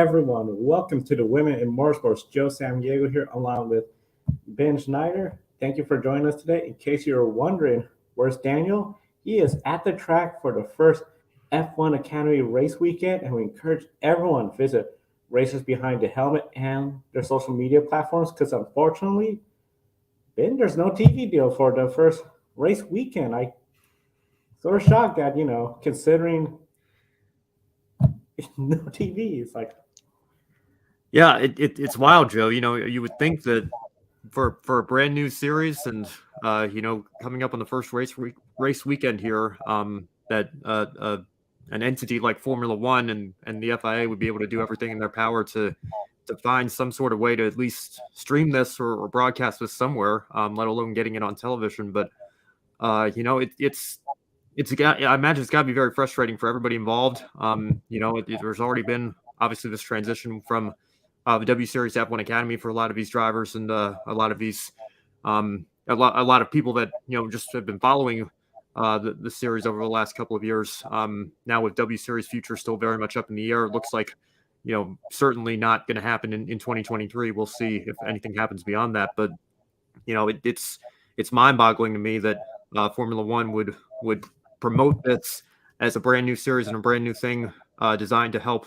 everyone. Welcome to the Women in Motorsports. Joe Samdiego here, along with Ben Schneider. Thank you for joining us today. In case you're wondering, where's Daniel? He is at the track for the first F1 Academy race weekend, and we encourage everyone to visit Racers Behind the Helmet and their social media platforms because unfortunately, Ben, there's no TV deal for the first race weekend. I sort of shocked that, considering no TV. It's like, yeah, it's wild, Joe. You would think that for a brand new series and coming up on the first race weekend here, that an entity like Formula One and the FIA would be able to do everything in their power to find some sort of way to at least stream this or broadcast this somewhere, let alone getting it on television. But I imagine it's got to be very frustrating for everybody involved. There's already been obviously this transition from the W Series to F1 Academy for a lot of these drivers and a lot of these a lot of people that just have been following the series over the last couple of years. Now with W Series future still very much up in the air, it looks like certainly not going to happen in 2023. We'll see if anything happens beyond that. But it's mind-boggling to me that Formula One would promote this as a brand new series and a brand new thing designed to help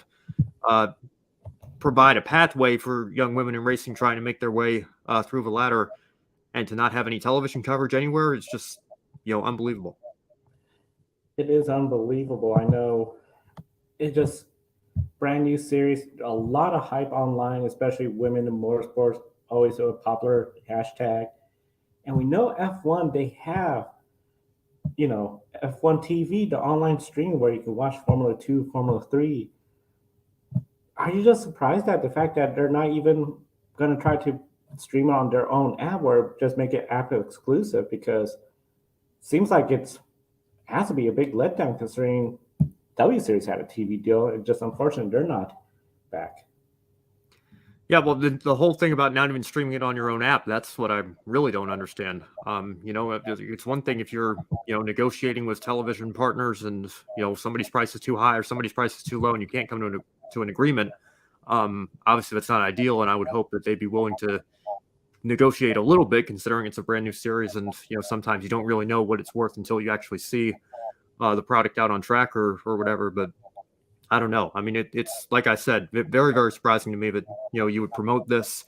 provide a pathway for young women in racing trying to make their way through the ladder, and to not have any television coverage anywhere. It's just unbelievable. It is unbelievable. I know it's just brand new series, a lot of hype online, especially women in motorsports, always a popular hashtag. And we know F1, they have, F1 TV, the online stream where you can watch Formula 2, Formula 3. Are you just surprised at the fact that they're not even going to try to stream it on their own app or just make it app exclusive? Because it seems like it has to be a big letdown considering W Series had a TV deal. It's just unfortunate they're not back. Yeah, well, the whole thing about not even streaming it on your own app, that's what I really don't understand. It's one thing if you're, negotiating with television partners and, somebody's price is too high or somebody's price is too low and you can't come to an agreement. Obviously, that's not ideal, and I would hope that they'd be willing to negotiate a little bit considering it's a brand new series and, sometimes you don't really know what it's worth until you actually see the product out on track or whatever, but I don't know. I mean, it's like I said, very, very surprising to me that, you would promote this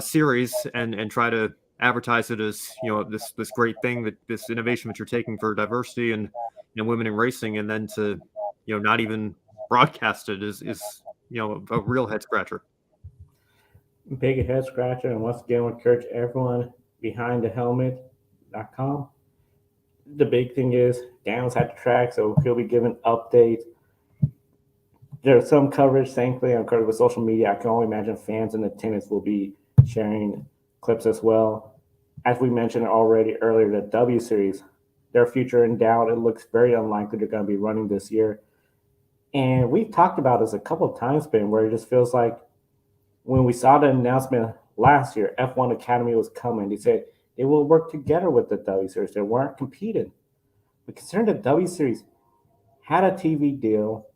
series and try to advertise it as, this great thing, this innovation that you're taking for diversity and women in racing, and then to, not even broadcast it is a real head scratcher. Big head scratcher. And once again, we encourage everyone behind the helmet.com. The big thing is Dan's at the track, so he'll be giving updates. There's some coverage, thankfully, on with social media. I can only imagine fans in attendance will be sharing clips as well. As we mentioned already earlier, the W Series, their future in doubt. It looks very unlikely they're going to be running this year. And we've talked about this a couple of times, Ben, where it just feels like when we saw the announcement last year, F1 Academy was coming. They said they will work together with the W Series. They weren't competing. But considering the W Series had a TV deal,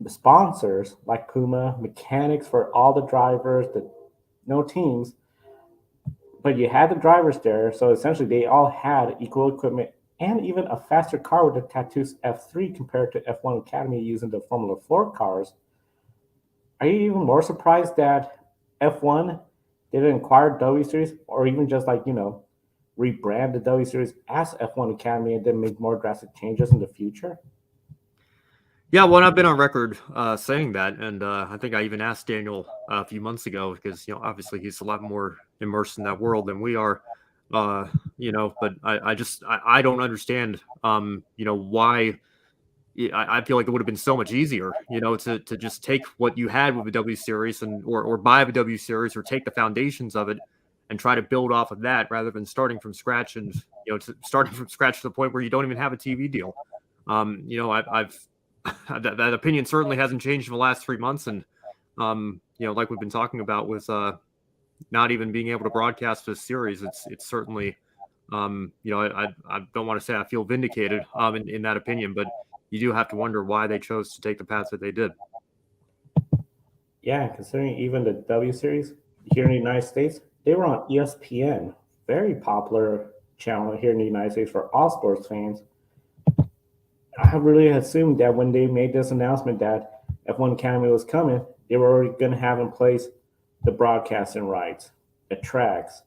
the sponsors like Puma, mechanics for all the drivers, no teams, but you had the drivers there. So essentially they all had equal equipment and even a faster car with the Tatus F3 compared to F1 Academy using the Formula 4 cars. Are you even more surprised that F1 didn't acquire W Series or even just rebrand the W Series as F1 Academy and then make more drastic changes in the future? Yeah, well, I've been on record saying that, and I think I even asked Daniel a few months ago because obviously he's a lot more immersed in that world than we are, but I don't understand why. I feel like it would have been so much easier, to just take what you had with the W Series or buy the W Series or take the foundations of it and try to build off of that rather than starting from scratch and starting from scratch to the point where you don't even have a TV deal. I've that opinion certainly hasn't changed in the last 3 months. And, like we've been talking about with not even being able to broadcast this series, it's certainly, I don't want to say I feel vindicated in that opinion, but you do have to wonder why they chose to take the path that they did. Yeah, considering even the W Series here in the United States, they were on ESPN, very popular channel here in the United States for all sports fans. I really assumed that when they made this announcement that F1 Academy was coming, they were already going to have in place the broadcasting rights, the tracks,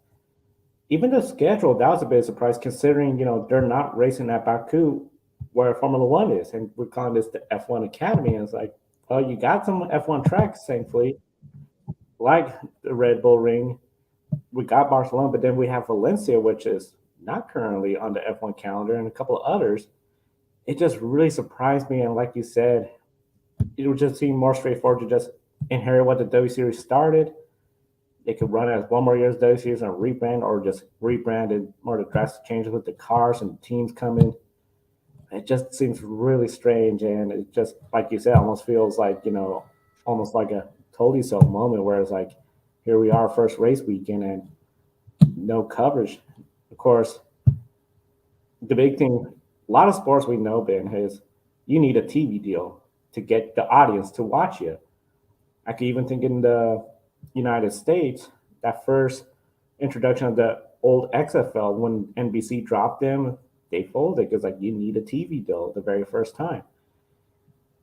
even the schedule. That was a bit surprise considering they're not racing at Baku where Formula One is, and we're calling this the F1 Academy. And it's like, well, you got some F1 tracks, thankfully, like the Red Bull Ring. We got Barcelona, but then we have Valencia, which is not currently on the F1 calendar, and a couple of others. It just really surprised me. And like you said, it would just seem more straightforward to just inherit what the W Series started. They could run it as one more year's W Series and rebrand, or just rebrand it more to drastic changes with the cars and the teams coming. It just seems really strange, and it just, like you said, almost feels like almost like a told you so moment where it's like, here we are, first race weekend, and no coverage. Of course, the big thing, a lot of sports we know, Ben, is you need a TV deal to get the audience to watch you. I could even think in the United States, that first introduction of the old XFL when NBC dropped them, they folded because like you need a TV deal the very first time.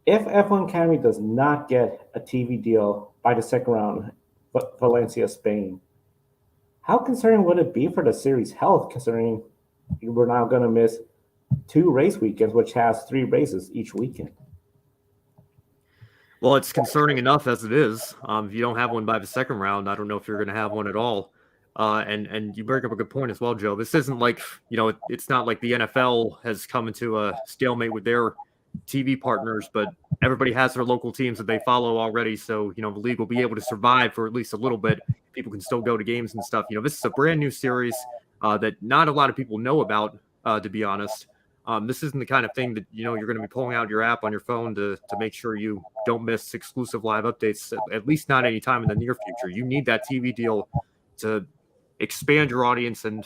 If F1 Academy does not get a TV deal by the second round, Valencia, Spain, how concerning would it be for the series' health, considering we're now going to miss two race weekends, which has three races each weekend? Well, it's concerning enough as it is. If you don't have one by the second round, I don't know if you're going to have one at all. And you bring up a good point as well, Joe. This isn't like it's not like the NFL has come into a stalemate with their TV partners, but everybody has their local teams that they follow already. So the league will be able to survive for at least a little bit. People can still go to games and stuff. This is a brand new series that not a lot of people know about, to be honest. This isn't the kind of thing that you're going to be pulling out your app on your phone to make sure you don't miss exclusive live updates. At least not any time in the near future. You need that TV deal to expand your audience and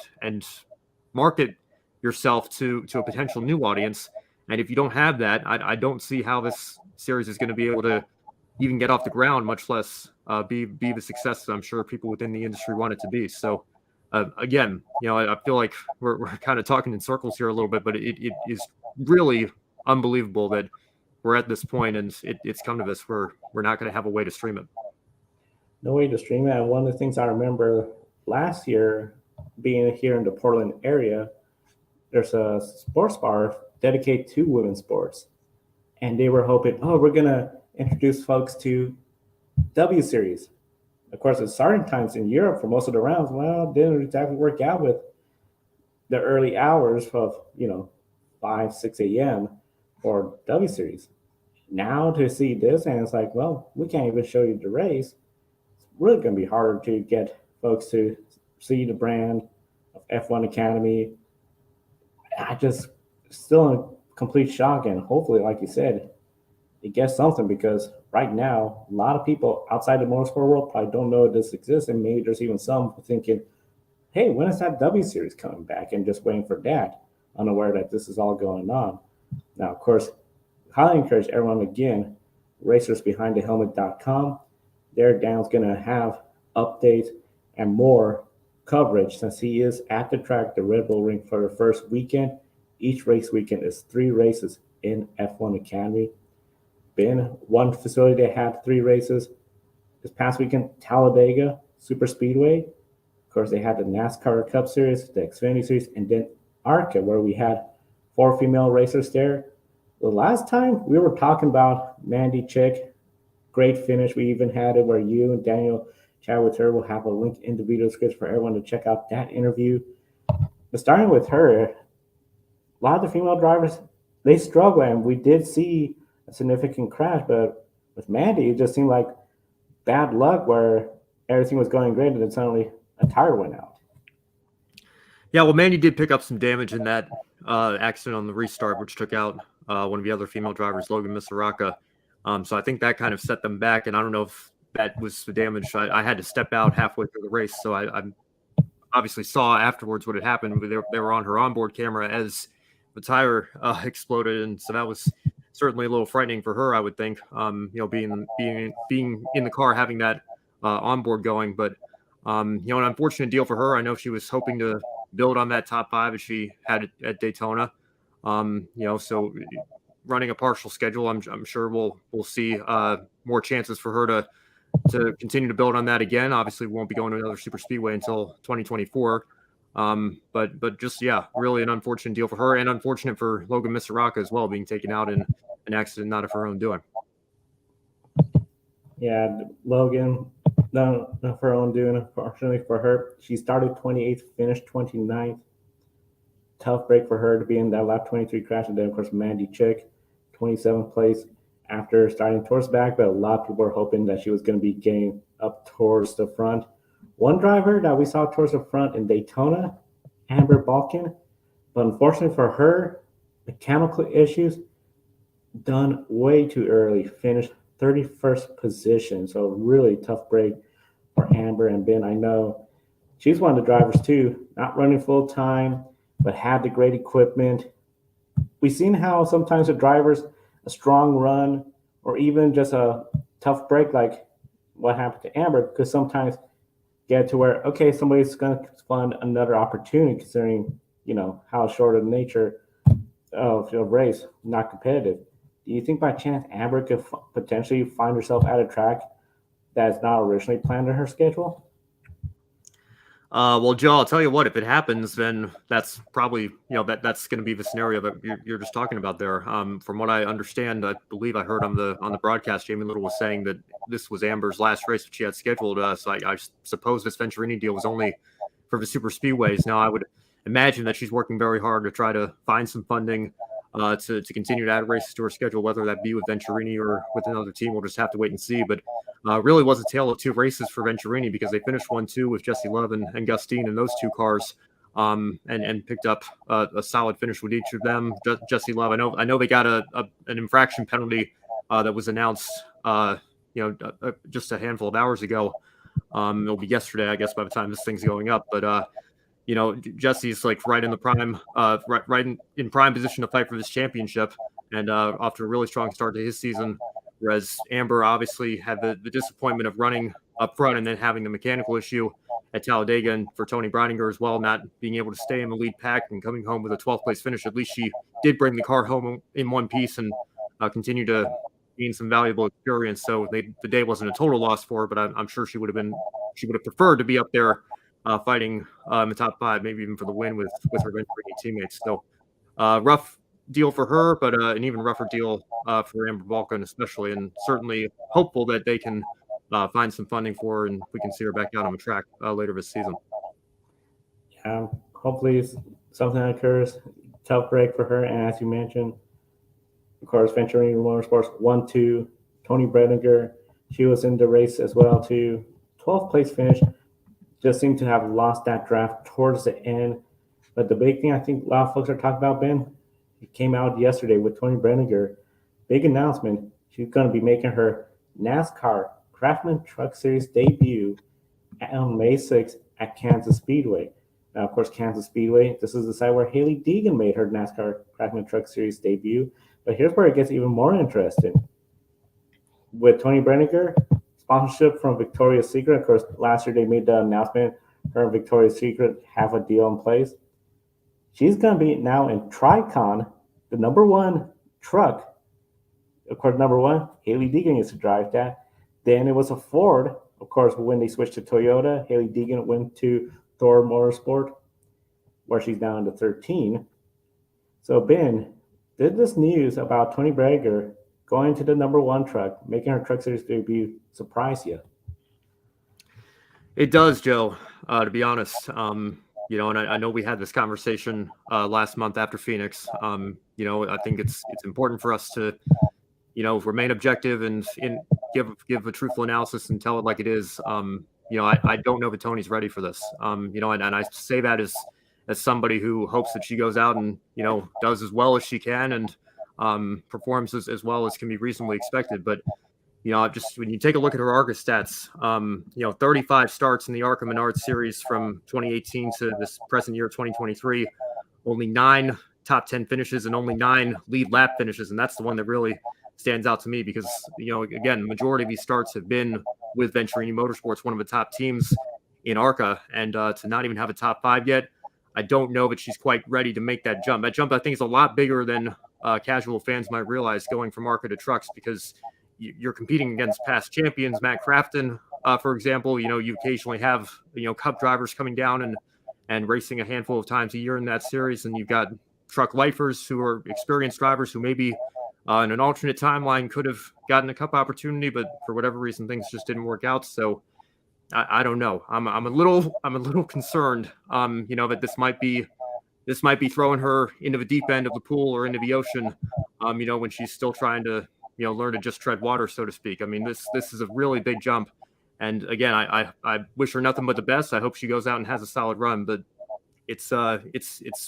market yourself to a potential new audience. And if you don't have that, I don't see how this series is going to be able to even get off the ground, much less be the success that I'm sure people within the industry want it to be. So. Again, I feel like we're kind of talking in circles here a little bit, but it is really unbelievable that we're at this point and it's come to this where we're not going to have a way to stream it. No way to stream it. And one of the things I remember last year, being here in the Portland area, there's a sports bar dedicated to women's sports. And they were hoping, oh, we're going to introduce folks to W Series. Of course, the starting times in Europe for most of the rounds, well, didn't exactly work out with the early hours of 5, 6 a.m. for W Series. Now to see this, and it's like, well, we can't even show you the race. It's really going to be harder to get folks to see the brand of F1 Academy. I just still in complete shock, and hopefully, like you said, it gets something, because right now, a lot of people outside the motorsport world probably don't know this exists, and maybe there's even some thinking, hey, when is that W Series coming back, and just waiting for that, unaware that this is all going on. Now, of course, highly encourage everyone, again, racersbehindthehelmet.com. There, Dan's going to have updates and more coverage, since he is at the track, the Red Bull Ring, for the first weekend. Each race weekend is 3 races in F1 Academy. Been one facility that had 3 races this past weekend, Talladega Super Speedway. Of course, they had the NASCAR Cup Series, the Xfinity Series, and then ARCA, where we had 4 female racers there. The last time we were talking about Mandy Chick, great finish. We even had it where you and Daniel chat with her. We'll have a link in the video description for everyone to check out that interview. But starting with her, a lot of the female drivers, they struggle, and we did see a significant crash, but with Mandy, it just seemed like bad luck where everything was going great and then suddenly a tire went out. Yeah, well, Mandy did pick up some damage in that accident on the restart, which took out one of the other female drivers, Logan Misaraka. So I think that kind of set them back, and I don't know if that was the damage. I had to step out halfway through the race, so I obviously saw afterwards what had happened. They were on her onboard camera as the tire exploded, and so that was certainly a little frightening for her, I would think. Being in the car, having that onboard going, but an unfortunate deal for her. I know she was hoping to build on that top 5 as she had at Daytona. So running a partial schedule, I'm sure we'll see more chances for her to continue to build on that again. Obviously, we won't be going to another super speedway until 2024. But just, really an unfortunate deal for her, and unfortunate for Logan Misaraka as well, being taken out in an accident not of her own doing. Yeah, Logan, not of her own doing, unfortunately for her. She started 28th, finished 29th. Tough break for her to be in that lap 23 crash. And then, of course, Mandy Chick, 27th place after starting towards back, but a lot of people were hoping that she was going to be getting up towards the front. One driver that we saw towards the front in Daytona, Amber Balkan, but unfortunately for her, mechanical issues, done way too early, finished 31st position. So really tough break for Amber and Ben. I know she's one of the drivers too, not running full time, but had the great equipment. We've seen how sometimes the drivers, a strong run or even just a tough break like what happened to Amber, could sometimes get to where, okay, somebody's going to find another opportunity considering, how short of nature of the race, not competitive. Do you think by chance Amber could potentially find herself at a track that's not originally planned in her schedule? Well, Joe, I'll tell you what, if it happens, then that's probably, that's going to be the scenario that you're just talking about there. From what I understand, I believe I heard on the broadcast, Jamie Little was saying that this was Amber's last race that she had scheduled. So I suppose this Venturini deal was only for the super speedways. Now, I would imagine that she's working very hard to try to find some funding to continue to add races to her schedule, whether that be with Venturini or with another team. We'll just have to wait and see. But really was a tale of 2 races for Venturini, because they finished 1-2 with Jesse Love and Gustine in those 2 cars, and picked up a solid finish with each of them. Jesse Love, I know they got an infraction penalty that was announced, just a handful of hours ago. It'll be yesterday, I guess, by the time this thing's going up. But Jesse's like right in the prime, right in prime position to fight for this championship, and off to a really strong start to his season. Whereas Amber obviously had the disappointment of running up front and then having the mechanical issue at Talladega, and for Tony Breidinger as well, not being able to stay in the lead pack and coming home with a 12th place finish. At least she did bring the car home in one piece and continue to gain some valuable experience. So the day wasn't a total loss for her, but I'm sure she would have preferred to be up there fighting in the top 5, maybe even for the win with her Venturini teammates. So rough deal for her, but an even rougher deal for Amber Balkan especially, and certainly hopeful that they can find some funding for her and we can see her back out on the track later this season. Yeah, hopefully something occurs. Tough break for her, and as you mentioned, of course, Venturini Motorsports 1-2. Tony Breidinger, she was in the race as well too. 12th place finish. Just seemed to have lost that draft towards the end. But the big thing I think a lot of folks are talking about, Ben, it came out yesterday with Tony Breidinger. Big announcement. She's going to be making her NASCAR Craftsman Truck Series debut on May 6th at Kansas Speedway. Now, of course, Kansas Speedway, this is the site where Hailie Deegan made her NASCAR Craftsman Truck Series debut. But here's where it gets even more interesting. With Tony Breidinger, sponsorship from Victoria's Secret. Of course, last year they made the announcement her and Victoria's Secret have a deal in place. She's going to be now in Tricon, the number 1 truck. Of course, number 1, Hailie Deegan used to drive that. Then it was a Ford. Of course, when they switched to Toyota, Hailie Deegan went to Thor Motorsport, where she's now in the 13. So, Ben, did this news about Tony Breidinger going to the number 1 truck, making her Truck Series debut, surprise you? It does, Joe, to be honest. And I know we had this conversation last month after Phoenix. I think it's important for us to, remain objective and give a truthful analysis and tell it like it is. I don't know that Tony's ready for this. And I say that as somebody who hopes that she goes out and, does as well as she can and performs as well as can be reasonably expected. But, just when you take a look at her ARCA stats, 35 starts in the ARCA Menard series from 2018 to this present year, 2023, only 9 top 10 finishes and only 9 lead lap finishes. And that's the one that really stands out to me because, again, the majority of these starts have been with Venturini Motorsports, one of the top teams in ARCA. And to not even have a top 5 yet, I don't know that she's quite ready to make that jump. That jump, I think, is a lot bigger than casual fans might realize going from ARCA to trucks because you're competing against past champions. Matt Crafton, for example, you occasionally have, Cup drivers coming down and racing a handful of times a year in that series. And you've got truck lifers who are experienced drivers who maybe in an alternate timeline could have gotten a Cup opportunity, but for whatever reason, things just didn't work out. So I don't know. I'm a little concerned, that this might be throwing her into the deep end of the pool or into the ocean, when she's still trying to, learn to just tread water, so to speak. I mean, this is a really big jump. And again, I wish her nothing but the best. I hope she goes out and has a solid run, but it's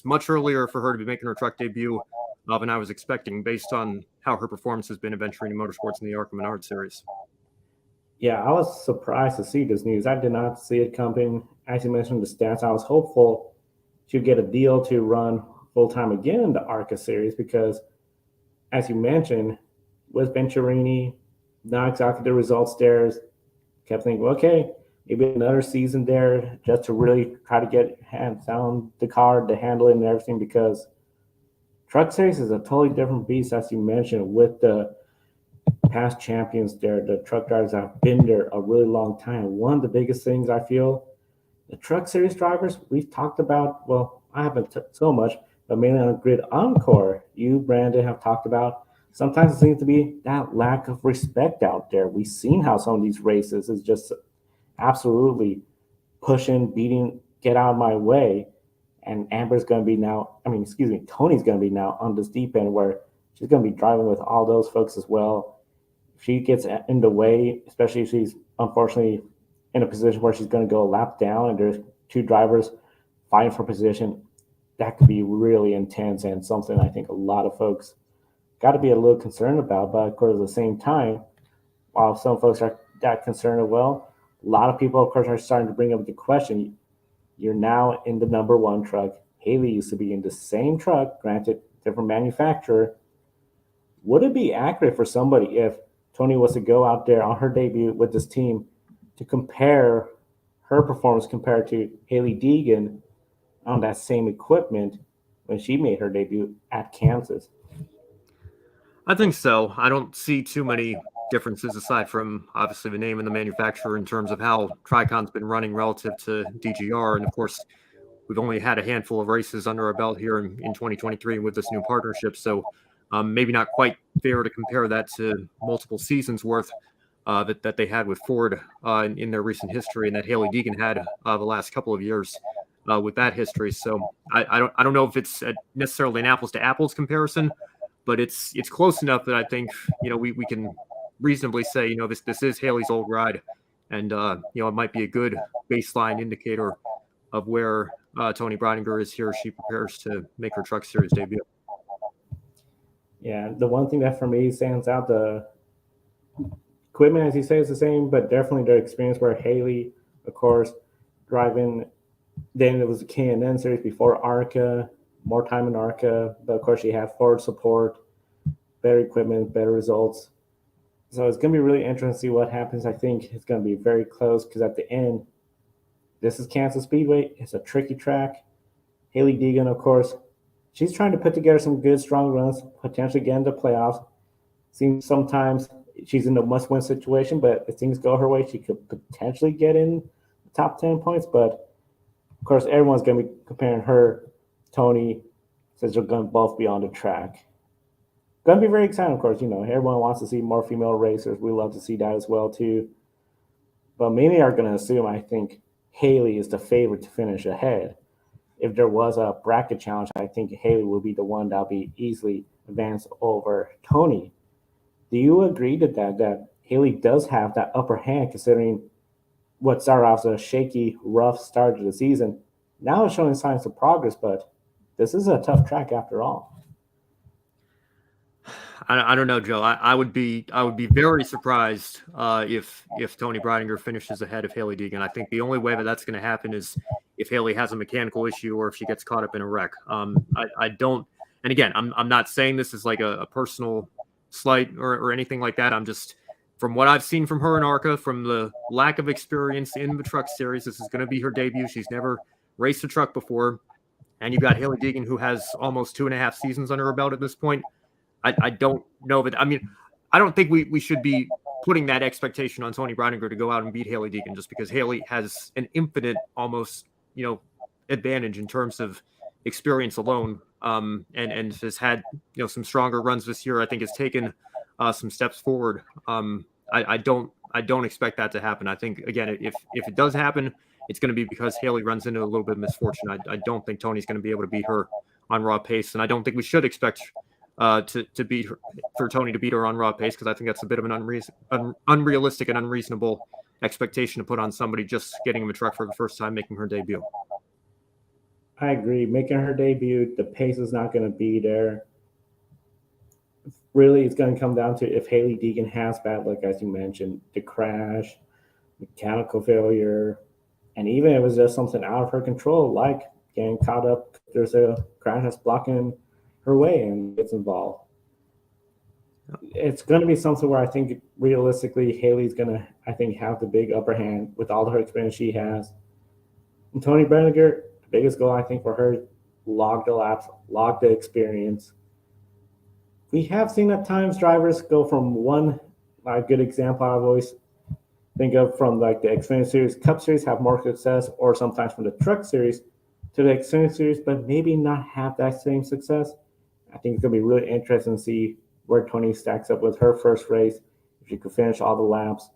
much earlier for her to be making her truck debut than I was expecting based on how her performance has been at Venturini Motorsports in the ARCA Menard series. Yeah, I was surprised to see this news. I did not see it coming. As you mentioned the stats, I was hopeful she'd get a deal to run full-time again in the ARCA series because, as you mentioned, with Venturini, not exactly the results there. Kept thinking, okay, maybe another season there just to really try to get hands down the car, the handling and everything because truck series is a totally different beast, as you mentioned, with the past champions there, the truck drivers that have been there a really long time. One of the biggest things I feel, the truck series drivers, we've talked about, well, I haven't so much, but mainly on Grid Encore, you, Brandon, have talked about. Sometimes it seems to be that lack of respect out there. We've seen how some of these races is just absolutely pushing, beating, get out of my way. And Tony's going to be now on this deep end where she's going to be driving with all those folks as well. If she gets in the way, especially if she's unfortunately in a position where she's going to go a lap down and there's 2 drivers fighting for position, that could be really intense and something I think a lot of folks got to be a little concerned about. But of course, at the same time, while some folks are that concerned as well, a lot of people, of course, are starting to bring up the question. You're now in the number 1 truck. Haley used to be in the same truck, granted, different manufacturer. Would it be accurate for somebody if Tony was to go out there on her debut with this team to compare her performance compared to Haley Deegan on that same equipment when she made her debut at Kansas? I think so. I don't see too many differences aside from obviously the name and the manufacturer in terms of how Tricon's been running relative to DGR. And of course, we've only had a handful of races under our belt here in 2023 with this new partnership. So maybe not quite fair to compare that to multiple seasons worth that they had with Ford in their recent history and that Haley Deegan had the last couple of years with that history. So I don't know if it's necessarily an apples to apples comparison, but it's close enough that I think, we can reasonably say, this is Haley's old ride. And, it might be a good baseline indicator of where Tony Breidinger is here as she prepares to make her truck series debut. Yeah, the one thing that for me stands out, the equipment, as you say, is the same, but definitely the experience where Haley, of course, driving, then it was the K&N series before ARCA, more time in ARCA, but of course she had Ford support, better equipment, better results. So it's going to be really interesting to see what happens. I think it's going to be very close because at the end, this is Kansas Speedway. It's a tricky track. Haley Deegan, of course, she's trying to put together some good, strong runs, potentially get into playoffs. Seems sometimes she's in a must-win situation, but if things go her way, she could potentially get in the top 10 points. But, of course, everyone's going to be comparing her, Tony, since they're going to both be on the track. Going to be very exciting, of course. Everyone wants to see more female racers. We love to see that as well, too. But many are going to assume, I think, Haley is the favorite to finish ahead. If there was a bracket challenge, I think Haley will be the one that will be easily advanced over Tony. Do you agree to that Haley does have that upper hand considering what started off as a shaky, rough start to the season? Now it's showing signs of progress, but this is a tough track after all. I don't know, Joe. I would be very surprised if Tony Breidinger finishes ahead of Haley Deegan. I think the only way that's going to happen is if Haley has a mechanical issue or if she gets caught up in a wreck. I don't and again, I'm not saying this is like a personal slight or anything like that. I'm just, from what I've seen from her in ARCA, from the lack of experience in the truck series, this is going to be her debut. She's never raced a truck before. And you've got Hailie Deegan, who has almost 2.5 seasons under her belt at this point. I don't know that. I mean, I don't think we should be putting that expectation on Tony Breidinger to go out and beat Hailie Deegan, just because Hailie has an infinite, almost, advantage in terms of experience alone, and has had some stronger runs this year. I think has taken some steps forward. I don't expect that to happen. I think, again, if it does happen, it's going to be because Hailie runs into a little bit of misfortune. I don't think Tony's going to be able to beat her on raw pace, and I don't think we should expect to beat her, for Tony to beat her on raw pace, because I think that's a bit of an unrealistic and unreasonable expectation to put on somebody just getting in a truck for the first time, making her debut. I agree. Making her debut, the pace is not going to be there. Really, it's going to come down to if Hailie Deegan has bad luck, as you mentioned, the crash, mechanical failure, and even if it was just something out of her control, like getting caught up, there's a crash that's blocking her way and gets involved. It's going to be something where I think realistically Hailie's going to, I think, have the big upper hand with all her experience she has. And Tony Breidinger, the biggest goal I think for her, log the laps, log the experience. We have seen at times drivers go from one, a good example I've always think of from like the Xfinity Series, Cup Series, have more success, or sometimes from the Truck Series to the Xfinity Series, but maybe not have that same success. I think it's going to be really interesting to see where Tony stacks up with her first race, if she could finish all the laps.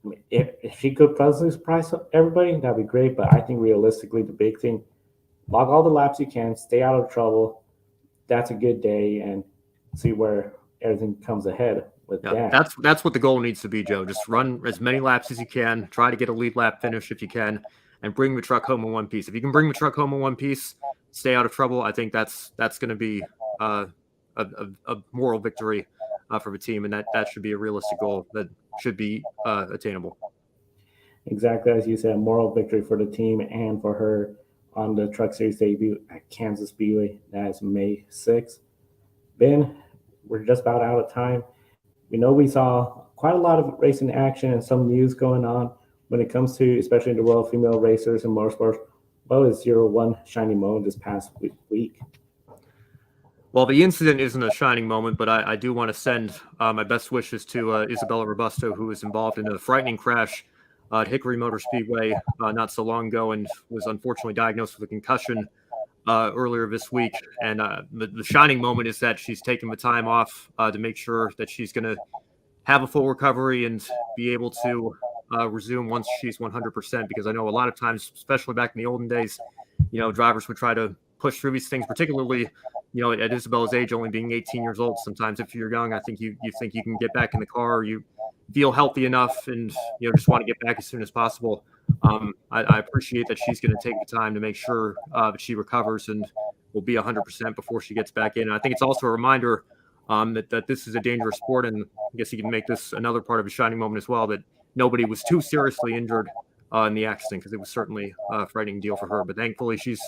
I mean, if she could pleasantly surprise everybody, that'd be great, but I think realistically the big thing, log all the laps you can, stay out of trouble. That's a good day, and see where everything comes ahead with that. That's what the goal needs to be, Joe. Just run as many laps as you can, try to get a lead lap finish if you can, and bring the truck home in one piece. If you can bring the truck home in one piece, stay out of trouble, I think that's going to be a moral victory for the team, and that should be a realistic goal that should be attainable. Exactly, as you said, moral victory for the team and for her on the Truck Series debut at Kansas Speedway. That is May 6th. Ben, we're just about out of time. We know we saw quite a lot of racing action and some news going on when it comes to, especially the Royal Female Racers and Motorsport. What is your one shining moment this past week? Well, the incident isn't a shining moment, but I do want to send my best wishes to Isabella Robusto, who was involved in a frightening crash at Hickory Motor Speedway not so long ago and was unfortunately diagnosed with a concussion earlier this week. And the shining moment is that she's taken the time off to make sure that she's going to have a full recovery and be able to resume once she's 100%, because I know a lot of times, especially back in the olden days, drivers would try to push through these things, particularly at Isabella's age, only being 18 years old. Sometimes if you're young, I think you think you can get back in the car, or you feel healthy enough and just want to get back as soon as possible. I appreciate that she's going to take the time to make sure that she recovers and will be 100% before she gets back in. And I think it's also a reminder that this is a dangerous sport, and I guess you can make this another part of a shining moment as well, that nobody was too seriously injured in the accident, because it was certainly a frightening deal for her. But thankfully, she's,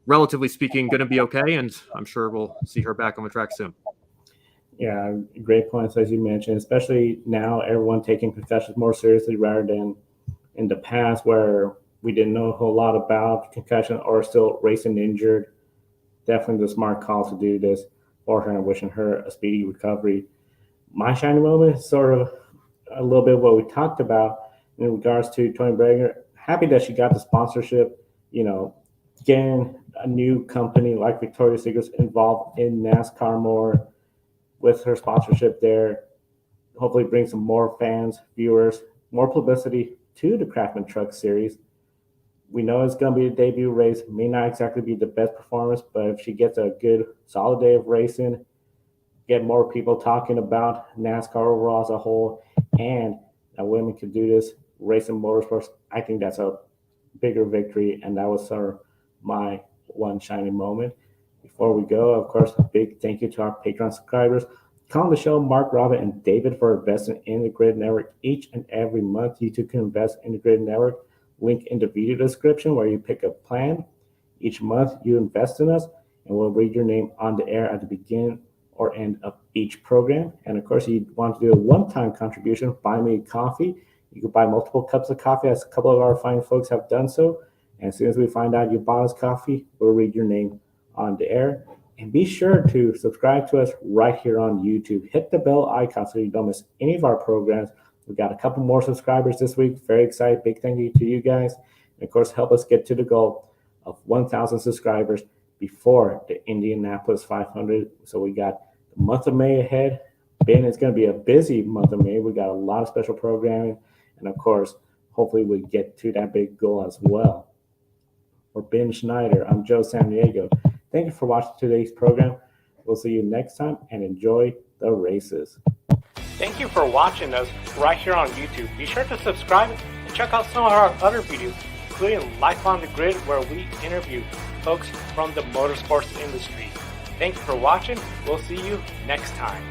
relatively speaking, going to be okay, and I'm sure we'll see her back on the track soon. Yeah, great points, as you mentioned, especially now everyone taking concussions more seriously rather than in the past where we didn't know a whole lot about concussion or still racing injured. Definitely the smart call to do this for her, and wishing her a speedy recovery. My shining moment is sort of a little bit what we talked about in regards to Tony Breidinger. Happy that she got the sponsorship, getting a new company like Victoria's Secret involved in NASCAR more with her sponsorship there. Hopefully bring some more fans, viewers, more publicity to the Craftsman Truck Series. We know it's going to be a debut race. May not exactly be the best performance, but if she gets a good, solid day of racing, get more people talking about NASCAR overall as a whole, and that women can do this, racing motorsports, I think that's a bigger victory, and that was sort of my one shining moment. Before we go, of course, a big thank you to our Patreon subscribers. Calling the show, Mark, Robin, and David, for investing in the Grid Network each and every month. You too can invest in the Grid Network. Link in the video description where you pick a plan. Each month you invest in us, and we'll read your name on the air at the beginning or end of each program. And of course, you want to do a one-time contribution, buy me a coffee. You can buy multiple cups of coffee, as a couple of our fine folks have done so. And as soon as we find out you bought us coffee, we'll read your name on the air. And be sure to subscribe to us right here on YouTube. Hit the bell icon so you don't miss any of our programs. We've got a couple more subscribers this week. Very excited. Big thank you to you guys. And of course, help us get to the goal of 1,000 subscribers before the Indianapolis 500. So we got the month of May ahead. Ben, it's going to be a busy month of May. We got a lot of special programming. And of course, hopefully we get to that big goal as well. For Ben Schneider, I'm Joe Samaniego. Thank you for watching today's program. We'll see you next time and enjoy the races. Thank you for watching us right here on YouTube. Be sure to subscribe and check out some of our other videos, including Life on the Grid, where we interview folks from the motorsports industry. Thank you for watching. We'll see you next time.